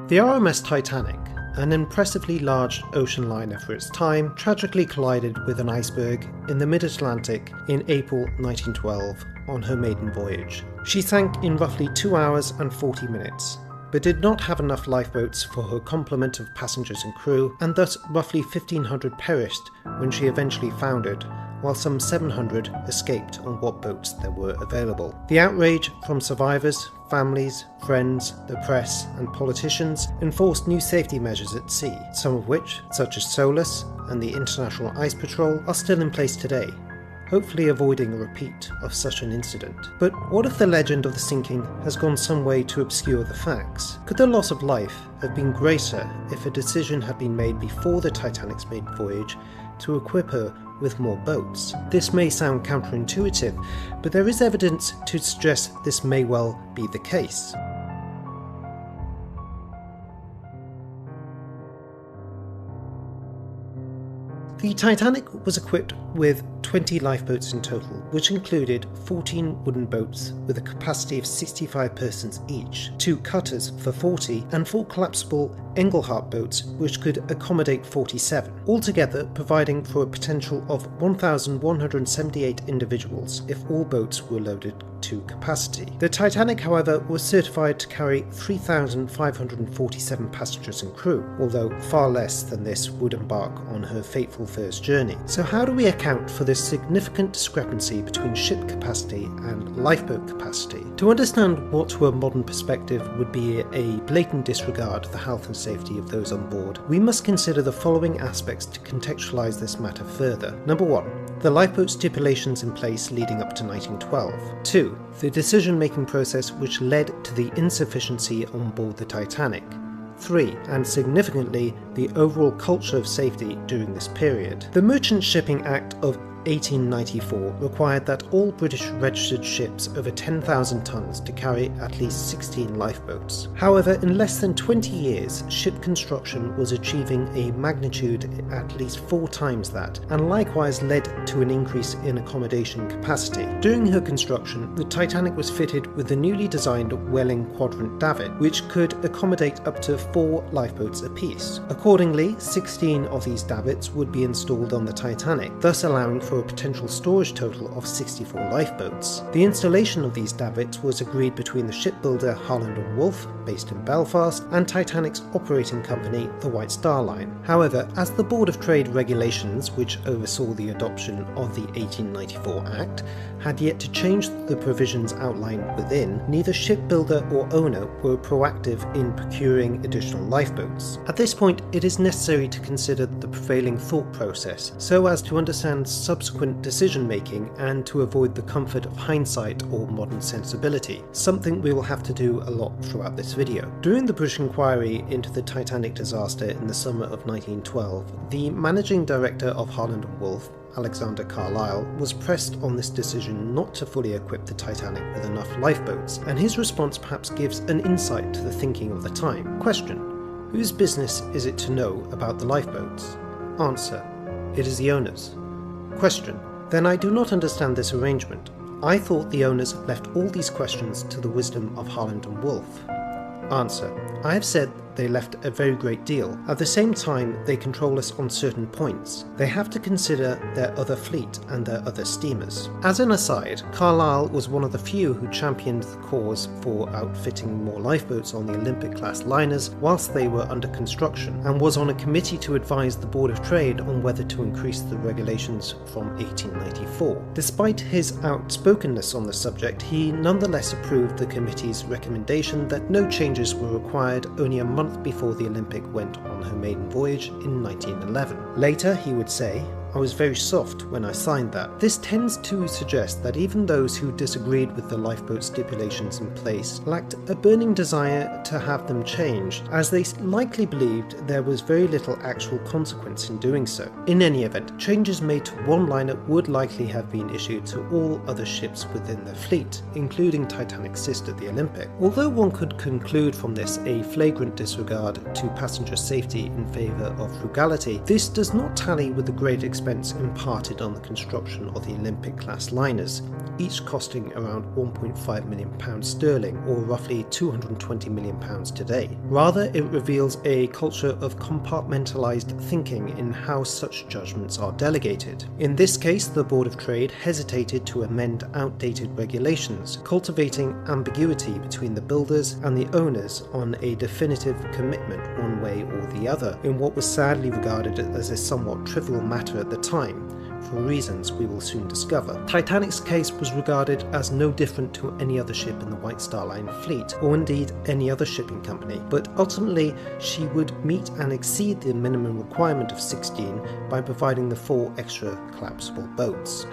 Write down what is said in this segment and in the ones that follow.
The RMS Titanic, an impressively large ocean liner for its time, tragically collided with an iceberg in the mid-Atlantic in April 1912 on her maiden voyage. She sank in roughly 2 hours and 40 minutes, but did not have enough lifeboats for her complement of passengers and crew, and thus roughly 1,500 perished when she eventually foundered, while some 700 escaped on what boats there were available. The outrage from survivors, families, friends, the press and politicians enforced new safety measures at sea, some of which, such as SOLAS and the International Ice Patrol, are still in place today, hopefully avoiding a repeat of such an incident. But what if the legend of the sinking has gone some way to obscure the facts? Could the loss of life have been greater if a decision had been made before the Titanic's maiden voyage to equip her with more boats? This may sound counterintuitive, but there is evidence to suggest this may well be the case. The Titanic was equipped with 20 lifeboats in total, which included 14 wooden boats with a capacity of 65 persons each, 2 cutters for 40, and 4 collapsible Engelhardt boats which could accommodate 47, altogether providing for a potential of 1,178 individuals if all boats were loaded to capacity. The Titanic, however, was certified to carry 3,547 passengers and crew, although far less than this would embark on her fateful first journey. So how do we account for this significant discrepancy between ship capacity and lifeboat capacity? To understand what to a modern perspective would be a blatant disregard of the health and safety of those on board, we must consider the following aspects to contextualise this matter further. Number 1. The lifeboat stipulations in place leading up to 1912. 2. The decision-making process which led to the insufficiency on board the Titanic. 3. And significantly, the overall culture of safety during this period. The Merchant Shipping Act of 1894 required that all British registered ships over 10,000 tons to carry at least 16 lifeboats. However, in less than 20 years, ship construction was achieving a magnitude at least 4 times that, and likewise led to an increase in accommodation capacity. During her construction, the Titanic was fitted with the newly designed Welling Quadrant David, which could accommodate up to 4 lifeboats apiece. Accordingly, 16 of these Davits would be installed on the Titanic, thus allowing for a potential storage total of 64 lifeboats. The installation of these davits was agreed between the shipbuilder Harland & Wolff, based in Belfast, and Titanic's operating company, the White Star Line. However, as the Board of Trade Regulations, which oversaw the adoption of the 1894 Act, had yet to change the provisions outlined within, neither shipbuilder or owner were proactive in procuring additional lifeboats. At this point, it is necessary to consider the prevailing thought process, so as to understand subsequent decision-making and to avoid the comfort of hindsight or modern sensibility, something we will have to do a lot throughout this video. During the British inquiry into the Titanic disaster in the summer of 1912, the managing director of Harland & Wolff, Alexander Carlisle, was pressed on this decision not to fully equip the Titanic with enough lifeboats, and his response perhaps gives an insight to the thinking of the time. Question: whose business is it to know about the lifeboats? Answer: it is the owners. Question: then I do not understand this arrangement. I thought the owners left all these questions to the wisdom of Harland & Wolff. Answer: I have said they left a very great deal. At the same time, they control us on certain points. They have to consider their other fleet and their other steamers. As an aside, Carlisle was one of the few who championed the cause for outfitting more lifeboats on the Olympic-class liners whilst they were under construction, and was on a committee to advise the Board of Trade on whether to increase the regulations from 1894. Despite his outspokenness on the subject, he nonetheless approved the committee's recommendation that no changes were required only a month before the Olympic went on her maiden voyage in 1911. Later, he would say, I was very soft when I signed that. This tends to suggest that even those who disagreed with the lifeboat stipulations in place lacked a burning desire to have them changed, as they likely believed there was very little actual consequence in doing so. In any event, changes made to one liner would likely have been issued to all other ships within the fleet, including Titanic's sister, the Olympic. Although one could conclude from this a flagrant disregard to passenger safety in favour of frugality, this does not tally with the great experience expense imparted on the construction of the Olympic-class liners, each costing around £1.5 million sterling, or roughly £220 million today. Rather, it reveals a culture of compartmentalised thinking in how such judgments are delegated. In this case, the Board of Trade hesitated to amend outdated regulations, cultivating ambiguity between the builders and the owners on a definitive commitment one way or the other, in what was sadly regarded as a somewhat trivial matter at the time, for reasons we will soon discover. Titanic's case was regarded as no different to any other ship in the White Star Line fleet, or indeed any other shipping company, but ultimately she would meet and exceed the minimum requirement of 16 by providing the 4 extra collapsible boats.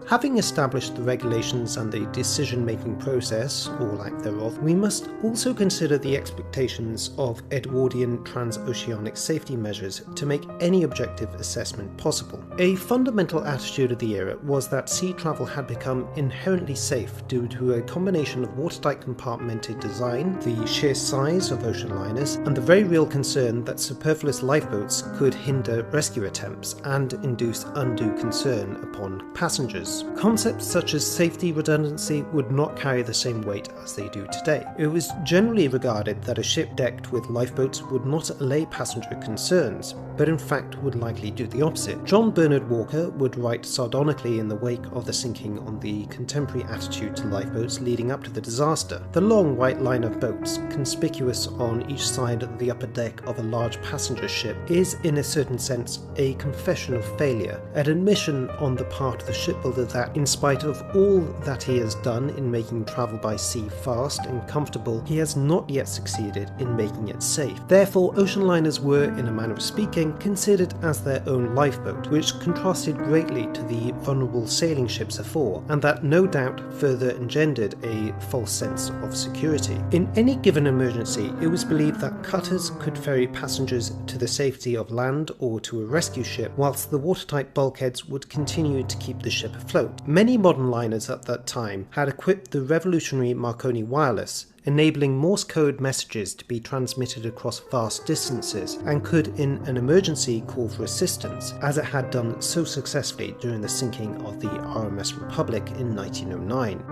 Having established the regulations and the decision-making process, or lack thereof, we must also consider the expectations of Edwardian transoceanic safety measures to make any objective assessment possible. A fundamental attitude of the era was that sea travel had become inherently safe due to a combination of watertight compartmented design, the sheer size of ocean liners, and the very real concern that superfluous lifeboats could hinder rescue attempts and induce undue concern upon passengers. Concepts such as safety redundancy would not carry the same weight as they do today. It was generally regarded that a ship decked with lifeboats would not allay passenger concerns, but in fact would likely do the opposite. John Bernard Walker would write sardonically in the wake of the sinking on the contemporary attitude to lifeboats leading up to the disaster. The long white line of boats, conspicuous on each side of the upper deck of a large passenger ship, is in a certain sense a confession of failure, an admission on the part of the shipbuilder that in spite of all that he has done in making travel by sea fast and comfortable, he has not yet succeeded in making it safe. Therefore, ocean liners were, in a manner of speaking, considered as their own lifeboat, which contrasted greatly to the vulnerable sailing ships afore, and that no doubt further engendered a false sense of security. In any given emergency, it was believed that cutters could ferry passengers to the safety of land or to a rescue ship, whilst the watertight bulkheads would continue to keep the ship afloat. Many modern liners at that time had equipped the revolutionary Marconi wireless, enabling Morse code messages to be transmitted across vast distances, and could in an emergency call for assistance, as it had done so successfully during the sinking of the RMS Republic in 1909.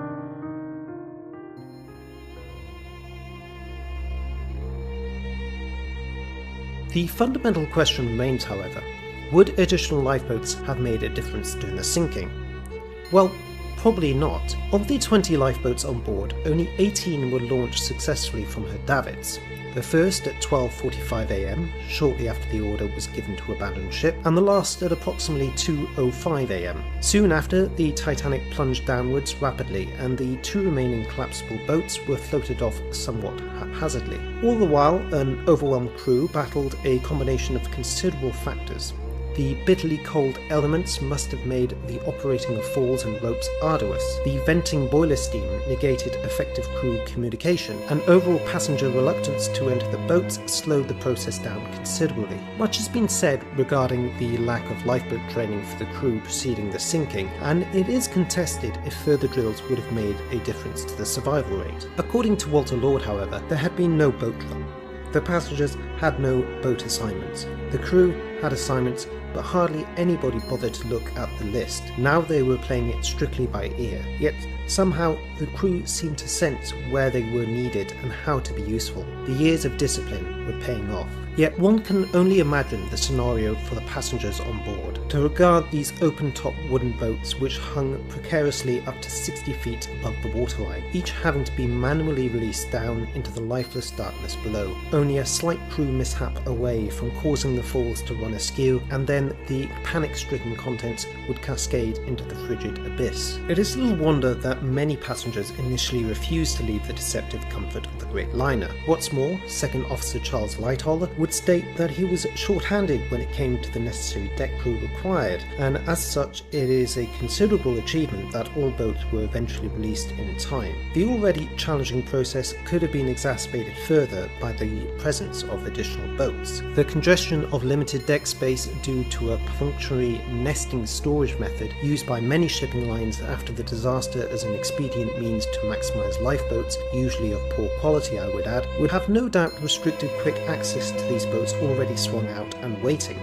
The fundamental question remains, however, would additional lifeboats have made a difference during the sinking? Well, probably not. Of the 20 lifeboats on board, only 18 were launched successfully from her davits. The first at 12:45 am, shortly after the order was given to abandon ship, and the last at approximately 2:05 am. Soon after, the Titanic plunged downwards rapidly, and the 2 remaining collapsible boats were floated off somewhat haphazardly. All the while, an overwhelmed crew battled a combination of considerable factors. The bitterly cold elements must have made the operating of falls and ropes arduous. The venting boiler steam negated effective crew communication, and overall passenger reluctance to enter the boats slowed the process down considerably. Much has been said regarding the lack of lifeboat training for the crew preceding the sinking, and it is contested if further drills would have made a difference to the survival rate. According to Walter Lord, however, there had been no boat drill. The passengers had no boat assignments. The crew had assignments, but hardly anybody bothered to look at the list. Now they were playing it strictly by ear. Yet somehow the crew seemed to sense where they were needed and how to be useful. The years of discipline were paying off. Yet one can only imagine the scenario for the passengers on board. To regard these open-top wooden boats which hung precariously up to 60 feet above the waterline, each having to be manually released down into the lifeless darkness below, only a slight crew mishap away from causing the falls to run askew, and then the panic-stricken contents would cascade into the frigid abyss. It is little wonder that many passengers initially refused to leave the deceptive comfort of the great liner. What's more, Second Officer Charles Lightoller would would state that he was short-handed when it came to the necessary deck crew required, and as such it is a considerable achievement that all boats were eventually released in time. The already challenging process could have been exacerbated further by the presence of additional boats. The congestion of limited deck space due to a perfunctory nesting storage method used by many shipping lines after the disaster as an expedient means to maximise lifeboats, usually of poor quality I would add, would have no doubt restricted quick access to these boats already swung out and waiting.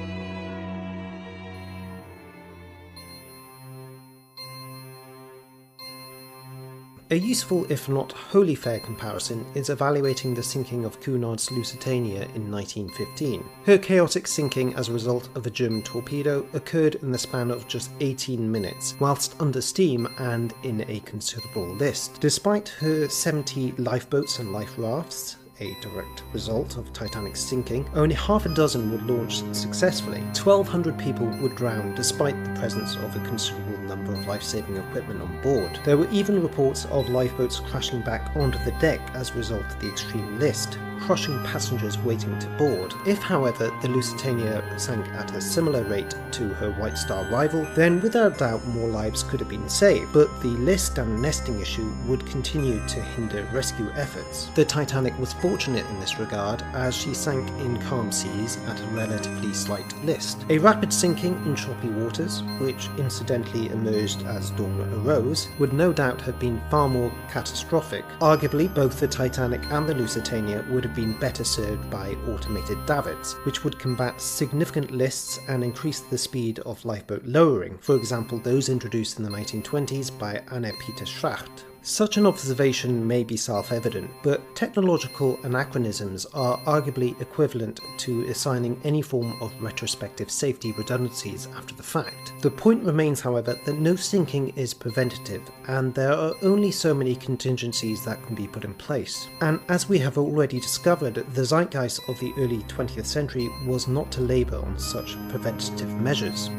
A useful, if not wholly fair comparison is evaluating the sinking of Cunard's Lusitania in 1915. Her chaotic sinking as a result of a German torpedo occurred in the span of just 18 minutes, whilst under steam and in a considerable list. Despite her 70 lifeboats and life rafts, a direct result of Titanic's sinking, only half a dozen would launch successfully. 1,200 people would drown despite the presence of a considerable number of life-saving equipment on board. There were even reports of lifeboats crashing back onto the deck as a result of the extreme list, crushing passengers waiting to board. If, however, the Lusitania sank at a similar rate to her White Star rival, then without doubt more lives could have been saved, but the list and nesting issue would continue to hinder rescue efforts. The Titanic was fortunate in this regard, as she sank in calm seas at a relatively slight list. A rapid sinking in choppy waters, which incidentally emerged as dawn arose, would no doubt have been far more catastrophic. Arguably, both the Titanic and the Lusitania would have been better served by automated davits, which would combat significant lists and increase the speed of lifeboat lowering, for example those introduced in the 1920s by Anna-Peter Schacht. Such an observation may be self-evident, but technological anachronisms are arguably equivalent to assigning any form of retrospective safety redundancies after the fact. The point remains, however, that no sinking is preventative, and there are only so many contingencies that can be put in place. And as we have already discovered, the zeitgeist of the early 20th century was not to labour on such preventative measures.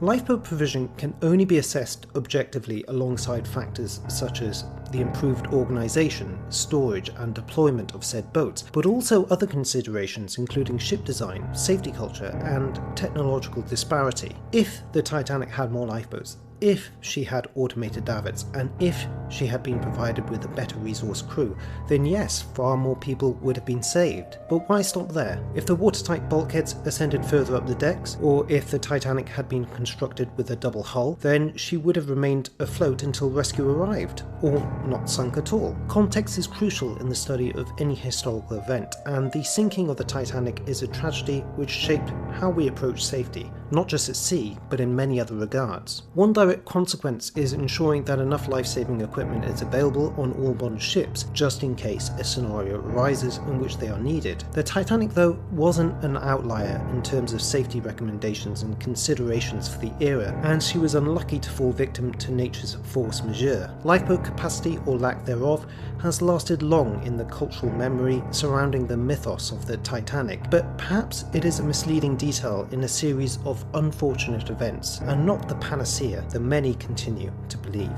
Lifeboat provision can only be assessed objectively alongside factors such as the improved organisation, storage and deployment of said boats, but also other considerations including ship design, safety culture and technological disparity. If the Titanic had more lifeboats, if she had automated davits, and if she had been provided with a better resource crew, then yes, far more people would have been saved. But why stop there? If the watertight bulkheads ascended further up the decks, or if the Titanic had been constructed with a double hull, then she would have remained afloat until rescue arrived, or not sunk at all. Context is crucial in the study of any historical event, and the sinking of the Titanic is a tragedy which shaped how we approach safety, not just at sea, but in many other regards. One direct consequence is ensuring that enough life-saving equipment is available on all modern ships, just in case a scenario arises in which they are needed. The Titanic, though, wasn't an outlier in terms of safety recommendations and considerations for the era, and she was unlucky to fall victim to nature's force majeure. Lifeboat capacity, or lack thereof, has lasted long in the cultural memory surrounding the mythos of the Titanic, but perhaps it is a misleading detail in a series of unfortunate events, and not the panacea that many continue to believe.